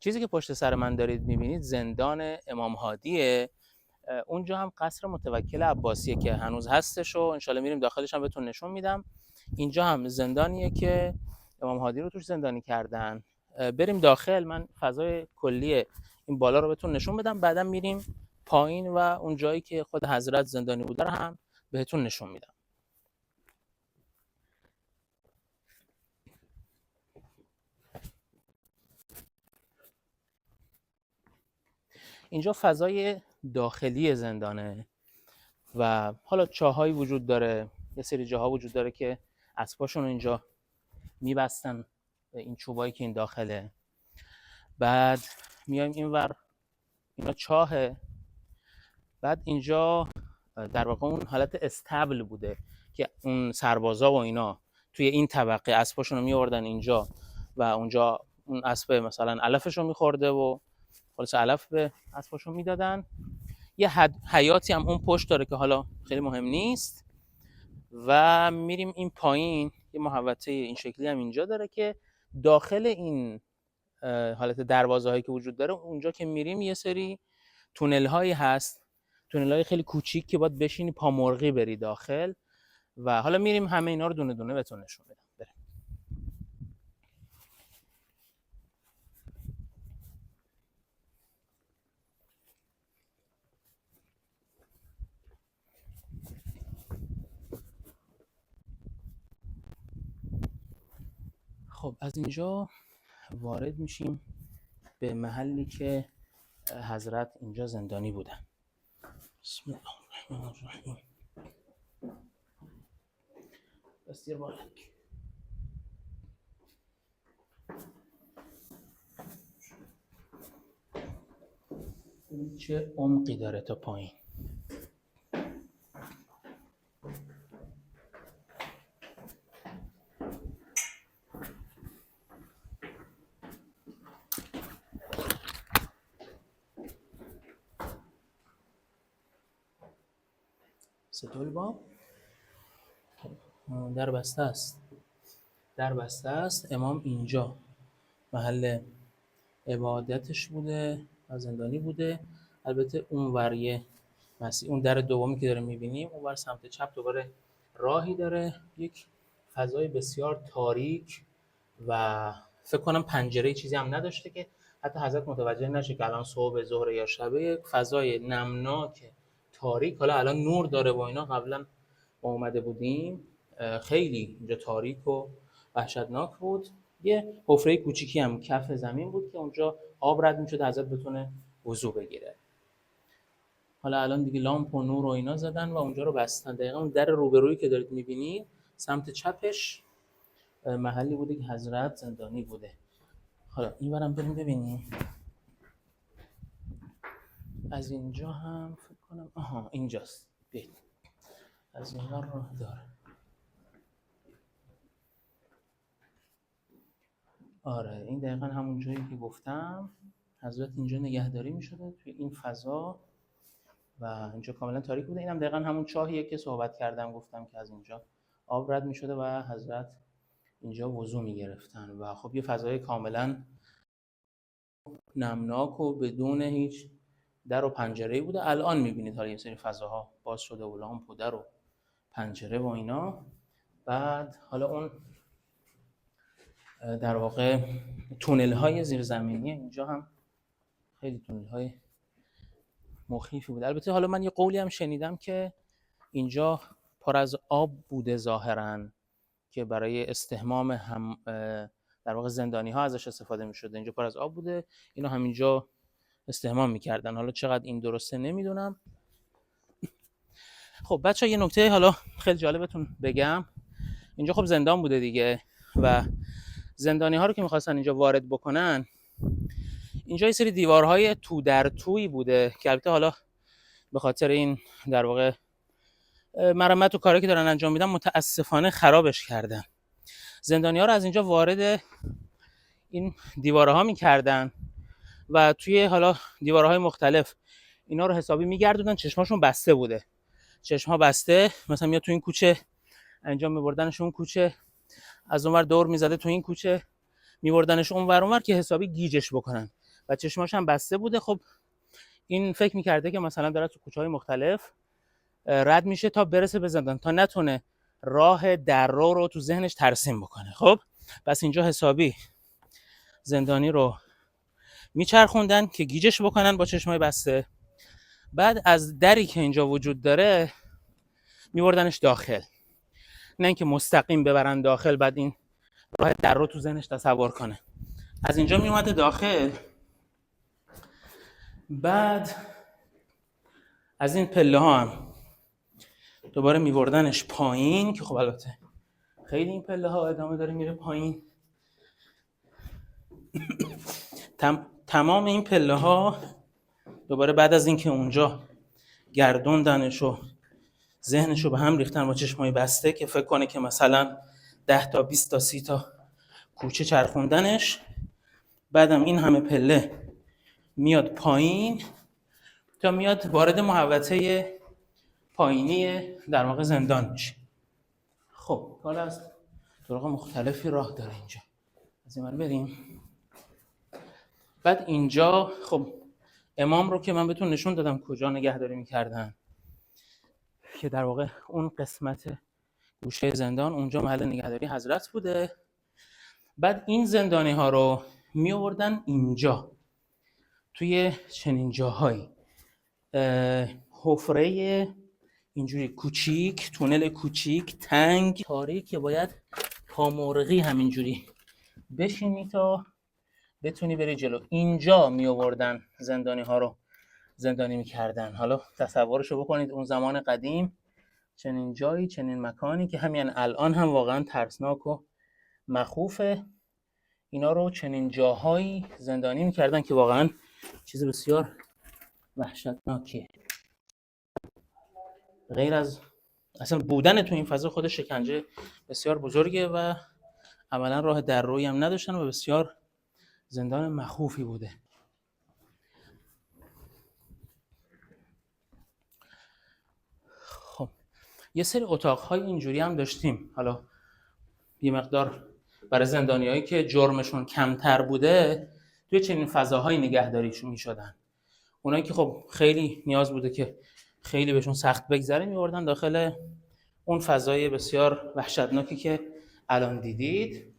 چیزی که پشت سر من دارید میبینید زندان امام هادیه. اونجا هم قصر متوکل عباسیه که هنوز هستش و انشالله میریم داخلش هم بهتون نشون میدم. اینجا هم زندانیه که امام هادی رو توش زندانی کردن. بریم داخل، من فضای کلی این بالا رو بهتون نشون بدم، بعدا میریم پایین و اون جایی که خود حضرت زندانی بوده رو هم بهتون نشون میدم. اینجا فضای داخلی زندانه و حالا چاهایی وجود داره، یه سری جاها وجود داره که اسباشون اینجا میبستن به این چوبایی که این داخله. بعد میایم اینور، اینا چاهه. بعد اینجا در واقع اون حالت استبل بوده که اون سربازا و اینا توی این طبقه اسباشون رو میوردن اینجا و اونجا اون اسب مثلا علفش رو میخورده و خلاص علف به اسباشون میدادن. یه حیاتی هم اون پشت داره که حالا خیلی مهم نیست. و میریم این پایین، یه محوطه این شکلی هم اینجا داره که داخل این حالت دروازه هایی که وجود داره، اونجا که میریم یه سری تونل هایی هست، تونل های خیلی کوچیک که باید بشینی پا مرغی بری داخل و حالا میریم همه اینا رو دونه دونه بهتون نشون بدم. بریم. خب از اینجا وارد میشیم به محلی که حضرت اینجا زندانی بودن. بسم الله الرحمن الرحیم. بسیر بالک. چه عمقی داره تا پایین. ستول باب در بسته است. در بسته است. امام اینجا محل عبادتش بوده و زندانی بوده. البته اون وریه مسیح، اون در دومی که داره میبینیم اون ور سمت چپ دوباره راهی داره، یک فضای بسیار تاریک و فکر کنم پنجره چیزی هم نداشته که حتی حضرت متوجه نشه که الان صبح ظهر یا شبه. یک فضای نمناک تاریک. حالا الان نور داره و اینا، قبلا ما اومده بودیم خیلی اینجا تاریک و وحشتناک بود. یه حفره کوچیکی هم کف زمین بود که اونجا آب رد میشد حضرت بتونه وضو بگیره. حالا الان دیگه لامپ و نور و اینا زدن و اونجا رو بستن. دقیقاً اون در روبرویی که دارید میبینید سمت چپش محلی بوده که حضرت زندانی بوده. حالا اینورم بریم ببینیم. از اینجا هم فکر کنم اینجاست. بیایید. از اینجا راه داره. آره این دقیقاً همون جایی که گفتم حضرت اینجا نگهداری میشده توی این فضا و اینجا کاملا تاریک بوده. اینم دقیقاً همون چاهیه که صحبت کردم، گفتم که از اینجا آب رد میشده و حضرت اینجا وضو میگرفتن و خب یه فضای کاملا نمناک و بدون هیچ در و پنجره‌ای بوده. الان میبینید حالا یه سری فضاها باز شده و لامپ و در و پنجره و اینا. بعد حالا اون در واقع تونل های زیرزمینی اینجا هم خیلی تونل های مخیفی بود. البته حالا من یه قولی هم شنیدم که اینجا پر از آب بوده ظاهراً که برای استحمام هم در واقع زندانی ها ازش استفاده می شده. اینجا پر از آب بوده، اینا همینجا استحمام میکردن. حالا چقدر این درسته نمیدونم. خب بچه یه نکته حالا خیلی جالبتون بگم. اینجا خب زندان بوده دیگه و زندانی ها رو که میخواستن اینجا وارد بکنن، اینجا یه سری دیوارهای تو در توی بوده که البته حالا به خاطر این در واقع مرمت و کاری که دارن انجام میدن متاسفانه خرابش کردن. زندانی ها رو از اینجا وارد این دیوارها میکردن و توی حالا دیوارهای مختلف اینا رو حسابی میگردوندن. چشماشون بسته بوده، چشمها بسته. مثلا میاد تو این کوچه انجام میبردنش اون کوچه، از اونور دور میزده تو این کوچه میبردنش اونور که حسابی گیجش بکنن. و چشماش هم بسته بوده. خب این فکر میکرده که مثلا داره تو کوچه‌های مختلف رد میشه تا برسه به زندان، تا نتونه راه درو رو تو ذهنش ترسیم بکنه. خب پس اینجا حسابی زندانی رو میچرخوندن که گیجش بکنن با چشمای بسته. بعد از دری که اینجا وجود داره میبردنش داخل، نه اینکه مستقیم ببرن داخل بعد این راه در رو تو ذهنش تصور کنه. از اینجا میومده داخل، بعد از این پله ها هم دوباره میبردنش پایین که خب البته خیلی این پله ها ادامه داره میره پایین. تمام این پله ها دوباره بعد از اینکه اونجا گردوندنش و ذهنشو به هم ریختن با چشمای بسته که فکر کنه که مثلا 10 تا 20 تا 30 تا کوچه چرخوندنش، بعدم این همه پله میاد پایین تا میاد وارد محوطه پایینی در واقع زندان میشه. خب حالا از طرق مختلفی راه داره اینجا، از این ور بریم. بعد اینجا خب امام رو که من بهتون نشون دادم کجا نگهداری میکردن، که در واقع اون قسمت گوشه زندان اونجا محل نگهداری حضرت بوده. بعد این زندانی ها رو می آوردن اینجا توی چنین جاهایی، حفره اینجوری کوچیک، تونل کوچیک تنگ تاریک که باید پامرغی همینجوری بشینی تا بتونی بری جلو. اینجا می آوردن زندانی ها رو زندانی میکردن. حالا تصورشو بکنید اون زمان قدیم چنین جایی، چنین مکانی که همین الان هم واقعا ترسناک و مخوفه، اینا رو چنین جاهایی زندانی میکردن که واقعا چیز بسیار وحشتناکیه. غیر از اصلا بودن تو این فضا خود شکنجه بسیار بزرگه و عملا راه دررویی هم نداشتن و بسیار زندان مخوفی بوده. خب یه سری اتاق‌های اینجوری هم داشتیم، حالا یه مقدار برای زندانیایی که جرمشون کمتر بوده توی چنین فضاهایی نگهداریشون میشدن. اونایی که خب خیلی نیاز بوده که خیلی بهشون سخت بگذره میوردن داخل اون فضای بسیار وحشتناکی که الان دیدید.